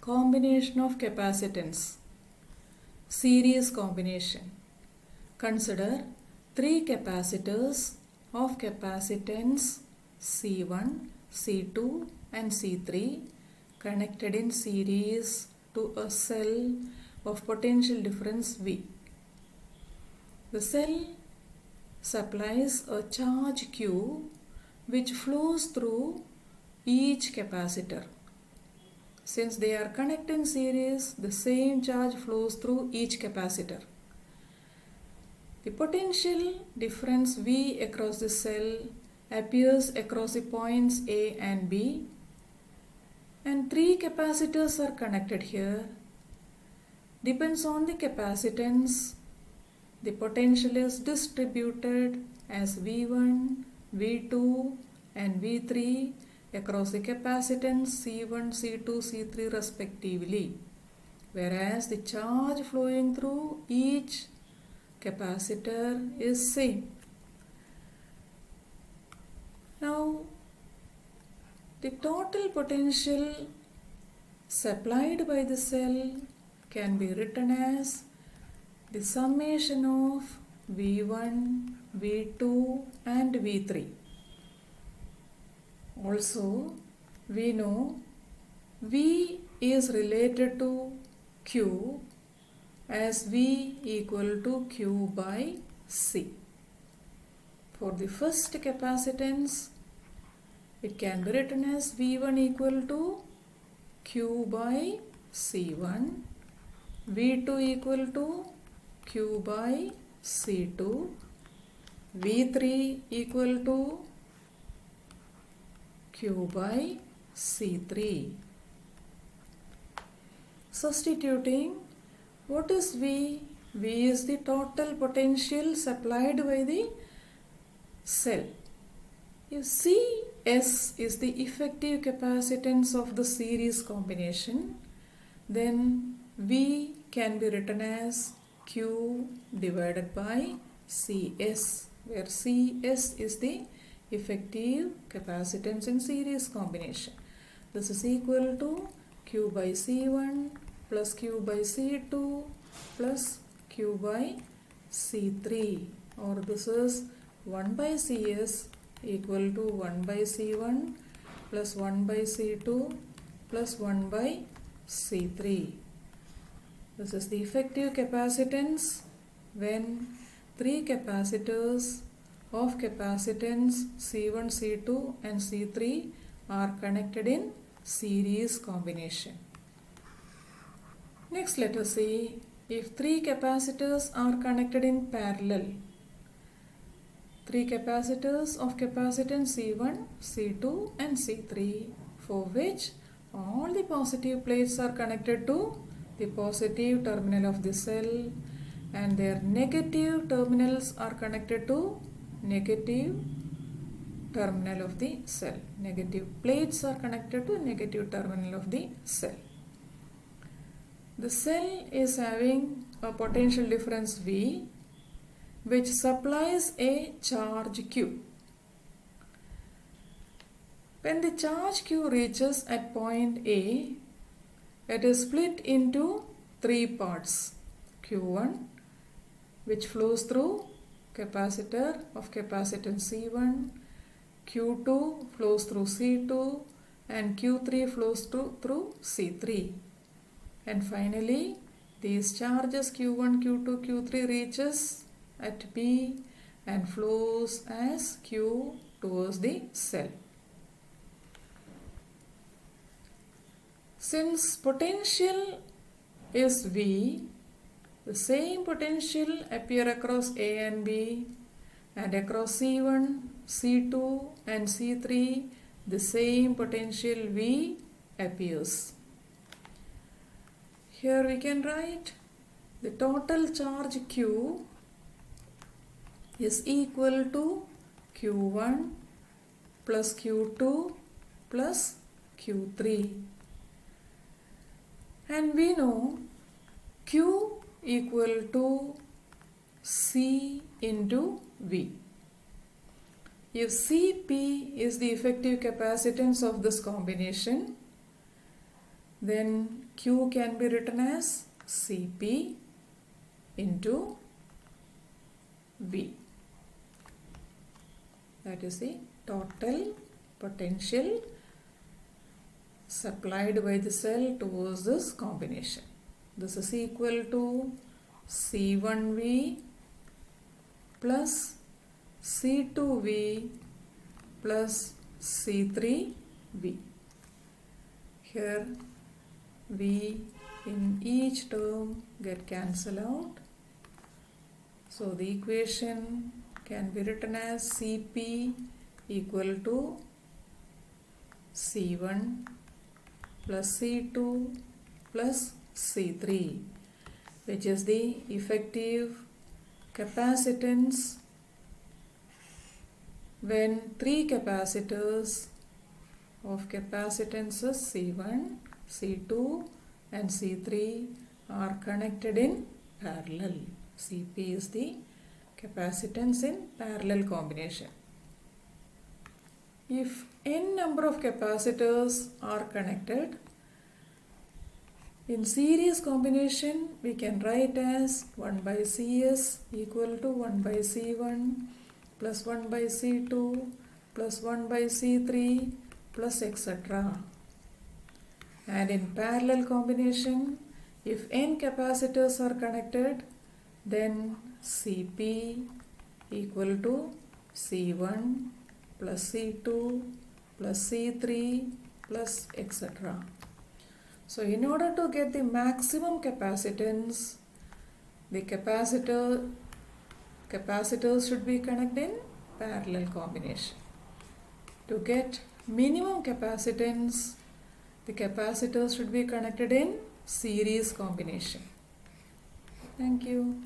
Combination of capacitance. Series combination. Consider three capacitors of capacitance C1, C2 and C3 connected in series to a cell of potential difference V. The cell supplies a charge Q which flows through each capacitor. Since they are connected in series, the same charge flows through each capacitor. The potential difference V across the cell appears across the points A and B, and three capacitors are connected here. Depends on the capacitance. The potential is distributed as V1, V2 and V3 across the capacitance C1, C2, C3 respectively, whereas the charge flowing through each capacitor is same. Now, the total potential supplied by the cell can be written as the summation of V1, V2 and V3. Also, we know V is related to Q as V equal to Q by C. For the first capacitance, it can be written as V1 equal to Q by C1, V2 equal to Q by C2, V3 equal to Q by C3. Substituting, what is V? V is the total potential supplied by the cell. If Cs is the effective capacitance of the series combination, then V can be written as Q divided by Cs, where Cs is the effective capacitance in series combination. This is equal to Q by C1 plus Q by C2 plus Q by C3, or this is 1 by Cs equal to 1 by C1 plus 1 by C2 plus 1 by C3. This is the effective capacitance when three capacitors of capacitance C1, C2 and C3 are connected in series combination. Next, let us see if three capacitors are connected in parallel. Three capacitors of capacitance C1, C2 and C3, for which all the positive plates are connected to the positive terminal of the cell and their negative terminals are connected to negative terminal of the cell. Negative plates are connected to negative terminal of the cell. The cell is having a potential difference V which supplies a charge Q. When the charge Q reaches at point A, it is split into three parts. Q1, which flows through capacitor of capacitance C1, Q2 flows through C2 and Q3 flows through C3. And finally, these charges Q1, Q2, Q3 reaches at B and flows as Q towards the cell. Since potential is V, the same potential appear across A and B, and across C1, C2 and C3 the same potential V appears. Here we can write the total charge Q is equal to Q1 plus Q2 plus Q3. And we know Q equal to C into V. If Cp is the effective capacitance of this combination, then Q can be written as Cp into V. That is the total potential supplied by the cell towards this combination. This is equal to C1V plus C2V plus C3V. Here V in each term get cancelled out. So the equation can be written as Cp equal to C1 plus C2 plus C3, which is the effective capacitance when three capacitors of capacitances C1, C2 and C3 are connected in parallel. Cp is the capacitance in parallel combination. If n number of capacitors are connected in series combination, we can write as 1 by Cs equal to 1 by C1 plus 1 by C2 plus 1 by C3 plus etc. And in parallel combination, if n capacitors are connected, then Cp equal to C1 plus C2 plus C3 plus etc. So in order to get the maximum capacitance, the capacitors should be connected in parallel combination. To get minimum capacitance, the capacitors should be connected in series combination. Thank you.